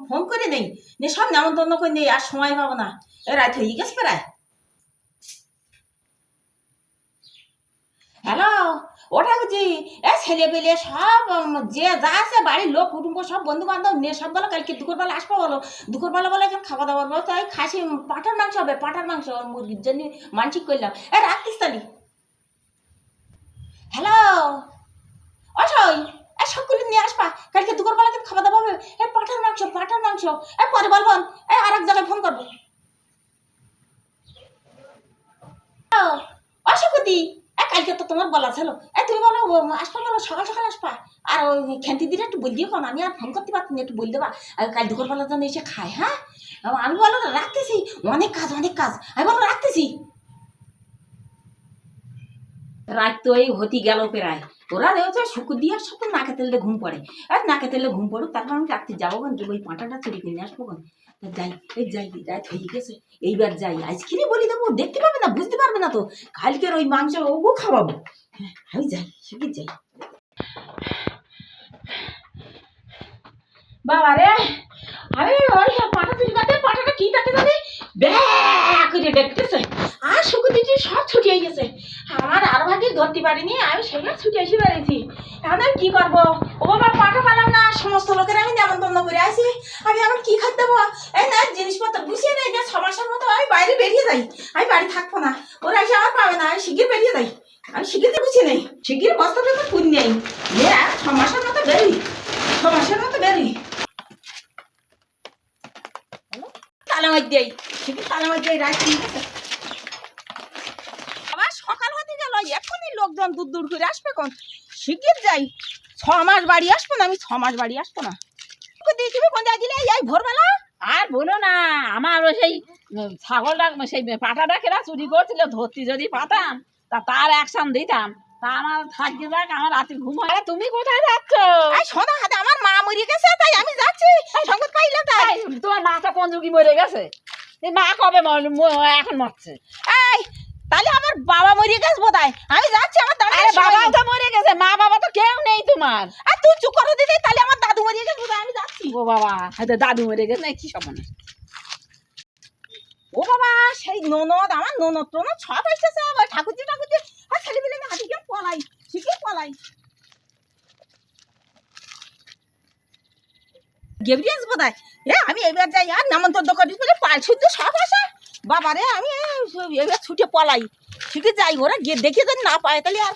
phone করে নেই নে সব নেমন্তন্ন করে নেই আর সময় পাবো না রাত হয়ে গেছে প্রায় হ্যালো ওটা বুঝি ছেলে পেলে সব যে যা আছে বাড়ির লোক কুটুম্ব সব বন্ধু বান্ধব নিয়ে সব বলো কালকে দুপুরবেলা আসবো বলো দুপুরবেলা বলে এখন খাওয়া দাওয়ার বলো তাই খাসি পাঠার মাংস হবে পাঠার মাংস মুরগির জন্য মানসিক করলাম রাখতিস তালি হ্যালো অসই সকলে নিয়ে আসবা কালকে দুপুরবেলা কিন্তু খাওয়া দাওয়া হবে পাঠার মাংস পরে বলবো আর এক জায়গায় ফোন করবো অশোকতি কালকে তো তোমার বলা ছিল তুমি বলো আসবা বলো সকাল সকাল আসবা আর ওই খেন্তি দিলে একটু বল দিও কোন আমি আর ফোন করতে পারছি না একটু বল দেবা কাল দুপুরবেলা যেন এসে খায় হ্যাঁ আমি বলো রাখতেছি অনেক কাজ আমি বলো রাখতেছি রাত তো এই হতি গেল প্রায় ওরা রয়েছে শুকুর দিয়ে সব নাকে তেলে ঘুম পড়ে আর নাকে তেলে ঘুম পড়ুক তারপর আমি রাত্রে যাবো কেন ওই পাঁটাটা চুরি কিনে আসবো কেন যাই রাত হয়ে গেছে এইবার যাই আইসক্রিম বলি দেবো দেখতে পাবে না বুঝতে পারবে না তো কালকের ওই মাংস ওগো খাওয়াবো আমি যাই শিখে যাই বাবা রে আমি ওই পাটা চুরি করতে পাটাটা কি তাকে জানি ব্যাক করে দেখতেছে আর শুকুর দিচ্ছি সব ছুটিয়ে গেছে আমার আর ভাগে ধরতে পারিনি আমি সেগুলো ছুটে এসে বেড়েছি এখন আমি কি করবো ও বাবা পাঠা পালাম না সমস্ত লোকের আমি নেমন্তন্ন করে আসি আমি এখন কি খাতে দেবো এই না জিনিসপত্র গুছিয়ে নেই না 6 মাসের মতো আমি বাইরে বেরিয়ে যাই আমি বাড়ি থাকবো না ওরা এসে আমার পাবে না আমি শিগগির বেরিয়ে যাই আমি শিগগিরতে গুছিয়ে নেই শিগগির বস্তাটা তো পুন নেই 6 মাসের মতো বেরোই 6 মাসের মতো বেরোই তালামাই দেই শিগগির তালামাই দেই রাত ঠিক আছে সকাল হতে গেল এখনই লোকজন দূর করে আসবে কোন শিগগির যাই 6 মাস বাড়ি আসবো না আমি 6 মাস বাড়ি আসবো না তুমি কোন জায়গায় এই ভোরবেলা আর বলো না আমার ওই সেই ছাগলটা সেই পাঠাটা কেনা চুরি করছিল ধরতি যদি পাতাম তার অ্যাকশন দিতাম তা আমার থাকতে যাক আমার রাতে ঘুম হয় তুমি কোথায় যাচ্ছ শোনো হাতে আমার মা মরে গেছে তাই আমি যাচ্ছি সংবাদ পাইলাম তাই তোমার মাটা কোন যুগি মরে গেছে মা কবে এখন মরছে এই তাহলে আমার বাবা মরে গেছে বোধহয় আমি যাচ্ছি আমার বাবাও তো মরে গেছে মা বাবা তো কেউ নেই তোমার আর তুই চুপ করে দিতে তাহলে আমার দাদু মরে গেছে বোধহয় আমি যাচ্ছি ও বাবা হয়তো দাদু মরে গেছে না কি সব ও বাবা সেই ননদ আমার ননদ টনদ সব এসেছে আবার ঠাকুরজি আর ছেলে মিলে হাতে গিয়ে পলাই শিখে পলাই গেবরিয়াস বোধহয় আমি এবার যাই আর নামন্তন্ন করি বলে পাল শুদ্ধ সব আসে বাবারে আমি এবার ছুটে পলাই শিখে যাই ওরা গিয়ে দেখে যদি না পায় তাহলে আর